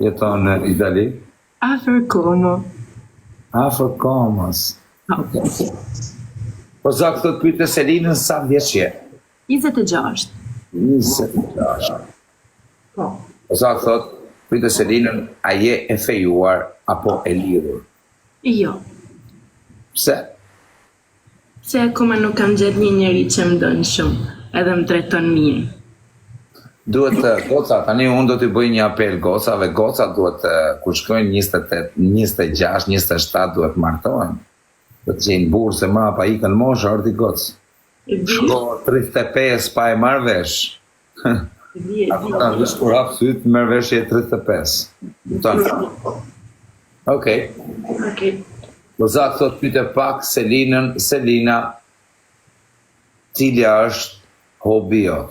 jeton në Itali? Afër Como. Afër Komës. Okay. Po zak thot pyete Selinën sa vjeç je? 26. 26. Po. Po zak thot pyete Selinën a je e fejuar apo e lidhur? Jo. Pse? Se akoma nuk kam gjetë një njeri që më dënë shumë, edhe më treton mirë. Duhet goca, tani unë do t'i bëj një apel gocave, goca duhet kur shkojnë 28, 26, 27 duhet martohen. Do të gjejnë burë se mrapa ikën mosha, orti gocë. Shko 35 pa e marrë vesh. Ako ta vësh kur hap syt, merr vesh e 35. Okej. Po zak thot pyete pak Selinën, Selina, cili është hobi jot?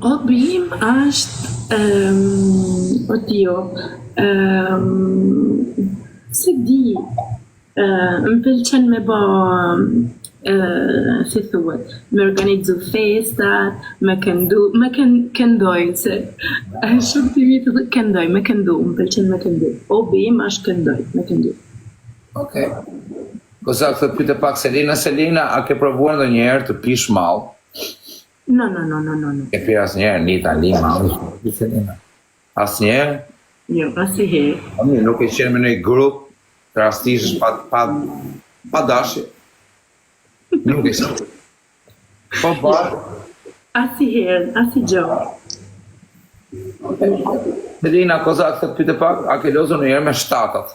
Hobi im është se di, më pëlqen me bë si thuhet, me organizu festat, me këndoj, se shumë timi të këndoj, me këndu, më pëlqen me këndu. Hobi im është këndoj, me këndu. Okej. Kosa këtë pyte pak Selina, a ke provuar ndonjëherë të pish mall? No. Ke pirë asnjëherë në Itali mall? Selina. Asnjëherë? Jo, asnjëherë. Nuk e qenë me një grup të rastisht pa dashje? Nuk e qenë. Po barë? Asnjëherë, asnjë. Selina, kosa këtë pyte pak, a ke lozur ndonjëherë me shtatat?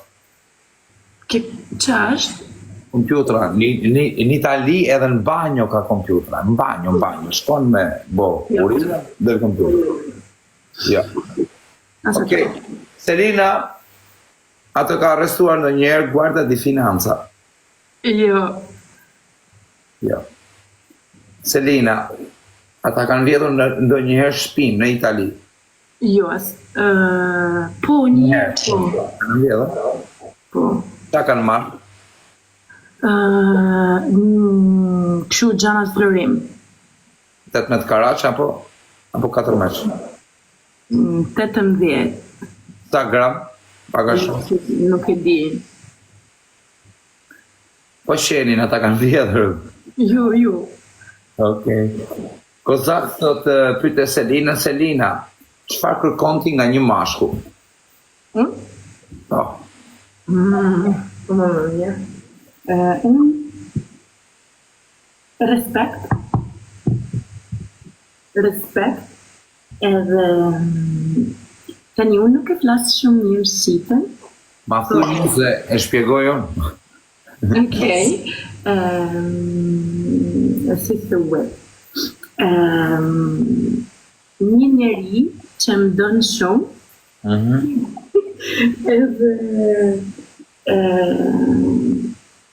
Qa është? Kompjutra, në Itali edhe në banjo ka kompjutra, në banjo, shkon me urinë dhe kompjutra. Ja. Okej. Selina, atë ka arrestuar ndonjëherë Guardia di Finanza? Jo. Jo. Selina, ata kanë vjedhur ndonjëherë shtëpinë në Itali? Jo, po një. Kanë vjedhur? Po. Qa kanë marrë? Kështu gjana zbulurim. 18 karaç apo 14? 18. Sa gram? Paka shumë? Nuk e di. Po shenin ata kanë vjedhur? Jo. Okej. Kozak thot pyete Selina, çfarë kërkon ti nga një mashkull? Po. Respekt edhe tani unë nuk e flas shumë mirë shqipen. Ma thuj se e shpjegoj unë. Okej. Si thuhet. Një njeri që më don shumë. Edhe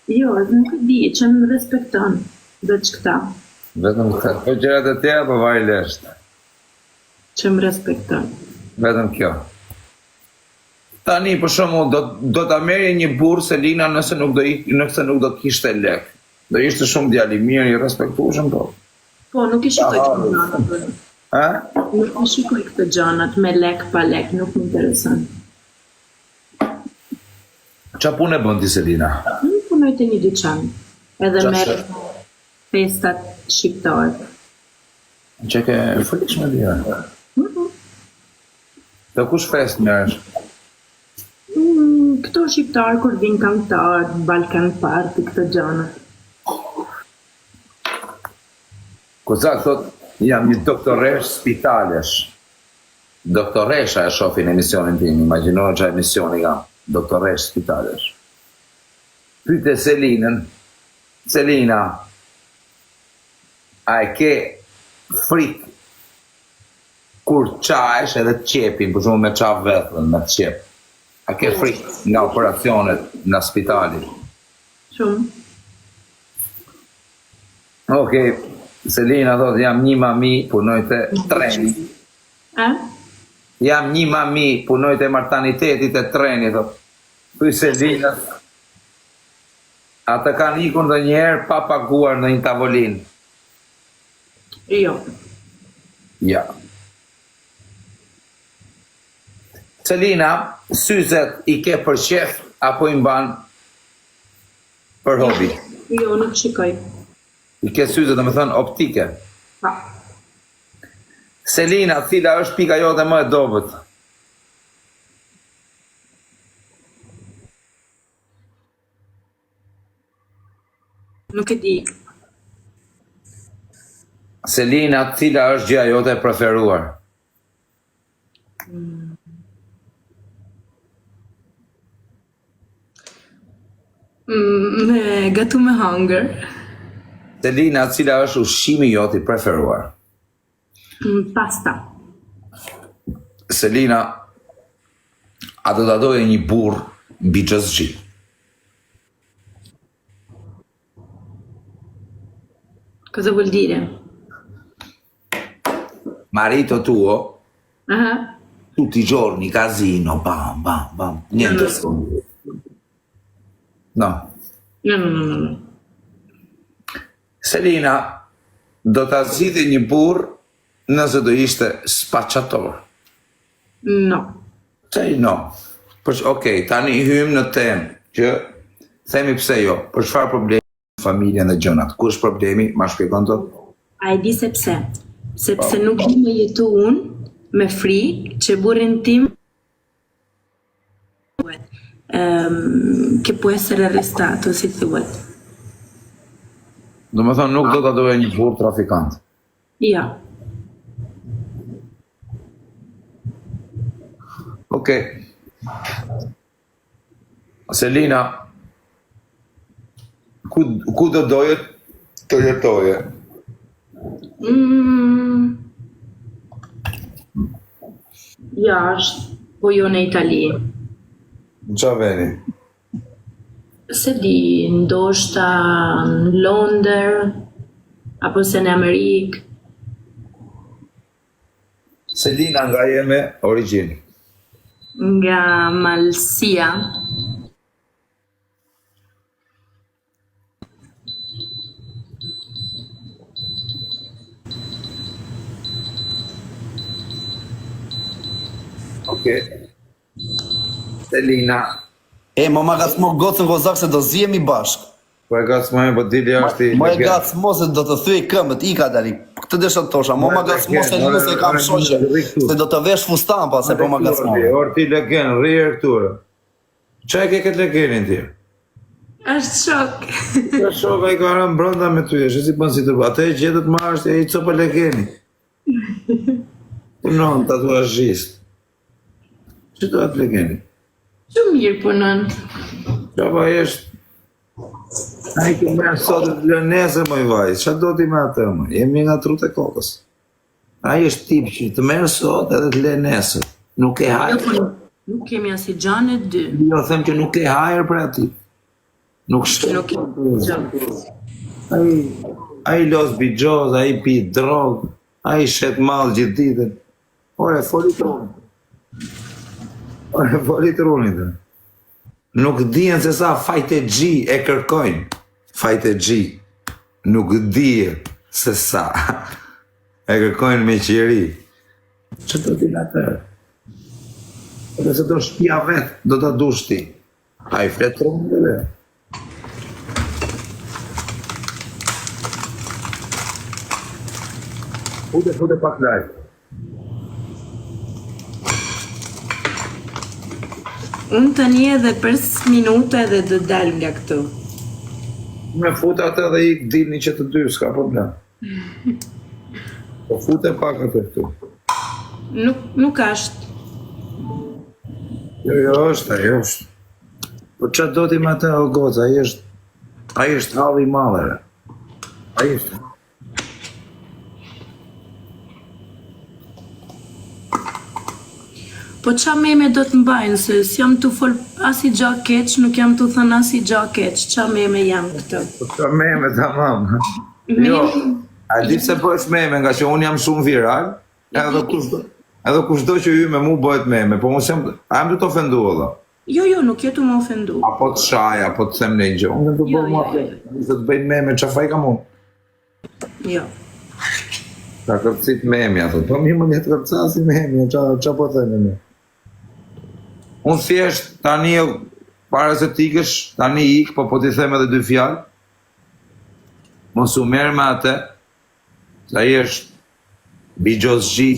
jo, nuk e di, që më respekton, veç këta. Vetëm këta, po gjërat e tjera po vaj lesht. Që më respekton. Vetëm kjo. Tani, për shembull, do ta merrje një burr Selina nëse nuk do kishte lek. Do ishte shumë djalë i mirë, i respektueshëm, po. Po, nuk i shikoj këtë gjanat. Nuk i shikoj këtë gjanat me lek, pa lek, nuk më intereson. Qa punë e bën ti Selina? Unë punoj te një dyqan, edhe merr festat shqiptare. Që ke frikshme dhja? Të kush fest merresh? Këto shqiptarë kur vinë këngëtarë, Balkan Party, këto gjana. Kozak thot, jam një doktoresh spitalesh. Doktoresha e shofin emisionin tim, imagjinohet që emisioni kam. Doktoresh spitalesh. Pyte Selinën, Selina, a e ke frik kur qaesh edhe të qepin, për shumë me qaf vetën, me të qep. A ke frik nga operacionet në spitalit? Shumë. Okej, Selina thot, jam një mami, punoj të treni. Jam një mami, punoj të martanitetit e treni, thot. Pyj Selina, ata kanë ikur ndonjëherë pa paguar në një tavolinë? Jo. Ja. Selina, syzet i ke për qef apo i mban për hobi? Jo, nuk shikoj. I ke syzet, dhe me thënë, optike. Pa. Selina, cila është pika jote më e dobët? Nuk e di. Selina, cila është gjëja jote e preferuar? Me gatu me hangër. Selina, cila është ushqimi jot i preferuar? Pasta. Selina, a do të doje një burr mbi çdo? Cosa vuol dire? Marito tuo, Ah, tutti i giorni, casino, bam, bam, bam, niente. No. no. Selina, do ta zgjidhje një burr nëse do ishte spacciator. No. Say no. Okej, tani hym në temë që themi pse jo, për çfarë problemi në familjen dhe gjënat. Ku është problemi? Ma shpjegon dot? A e di se pse? Sepse nuk di me jetu unë me frikë që burrin tim che può essere arrestato, si thuhet. Do më thonë nuk do të doje një burr trafikant. Ja. Okej. Selina, ku do doje të jetoje? Jashtë, po jo në Itali. Në qa veni? Se di, ndoshta në Londër, apo se në Amerikë. Selina, nga jeme origjinë? Nga Malësia. Okej. Selina, Mo ma gacmo gocën kozak se do zjemi bashk. po e gacmoj, po dili është i Mo e legend. gacmo se do të thyej këmbët, ika dali. Këtë desha të tosha, mo ma gacmo se një se kam shoqe. Se do të vesh fustan pa se po ma gacmo. Orë ti legend, rrirë këture. Qa e ke këtë legendin ti? Është shok. Ja shoka i ka rënë brenda me ty, është si bën si të bë. Atë e gjetët më është e i copa legendi. Punon, tatuazhist. Që do atë legendi? Shumë mirë punon. Qapa është... A i ke merë sot të të lënese, moj vaj. Qa do ti me atë, më? Jemi nga trut e kokës. A i është tip që të merë sot edhe të lënese. Nuk e hajër. Nuk kemi asnjë gjanë e dy. Jo, them që nuk e hajër për ati. Nuk shtë. Nuk kemi gjanë. A i los bigjoz, a i pi drog, a i shet malë gjithë ditën. Ore, folit runit. Ore, folit runit. Nuk dijen se sa fajte G e kërkojnë. Fajte G. Nuk dijen se sa e kërkojnë me qiri. Që do t'i atërë? Dhe se do shpia vetë, do t'a dush ti. A i fletë runit dhe. Fute pak laj. Unë tani edhe 5 minuta edhe do dal nga këtu. Me fute atë dhe i dilni që të dy, s'ka problem. Po fute pak atë këtu. Nuk është. Jo, është, ajo është. Po që do ti me atë o goca, ai është halli i madhe. Ai është. Po qa meme do të mbajnë, se s'jam të fol as i gja keq, nuk jam të thënë as i gja keq, qa meme jam këtë? Po që meme tamam. Jo, a di se po është meme, nga që unë jam shumë viral, edhe kushdo që ju me mu bëhet meme, po unë a jam të të ofendu edhe. Jo, nuk jetu më ofendu. Apo të shaj, apo të them në gjë. Unë të bërë mua se të bëjnë meme, qa faj kam unë? Jo. Ta kërcit meme, ato. Po mi më një të kërca si meme, qa po të me. Unë thjesht tani para se t'ikësh, tani ik, po t'i them edhe 2 fjalë. Mos u merr me atë. Se ai është bigjozgji,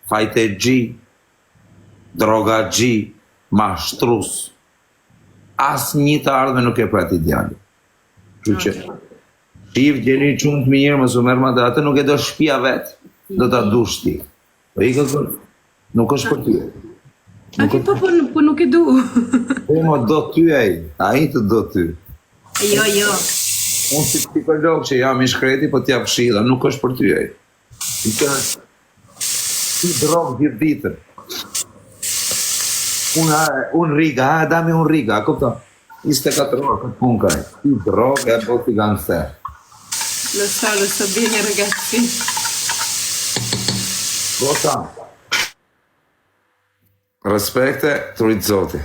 fajtegji, drogagji, mashtrus. Asnjë të ardhme nuk e prat ideali. Kështu që shiv gjeni çun të mirë, mos u merr me atë, nuk e do shtëpia vet, do ta dush ti. Po ikë nuk është për ty. Po nuk e du. Po më do ty ai të do ty. Jo. Unë si psikolog që jam i shkreti, po t'jap këshilla, nuk është për ty ai. Ti drogë gjithë ditën. Unë riga, dami unë riga, kupton? 24 orë këtë punë kaj. Ti drogë e po ti gangster. Lo so bene ragazzi. Gosa. Respekte, trurit zoti.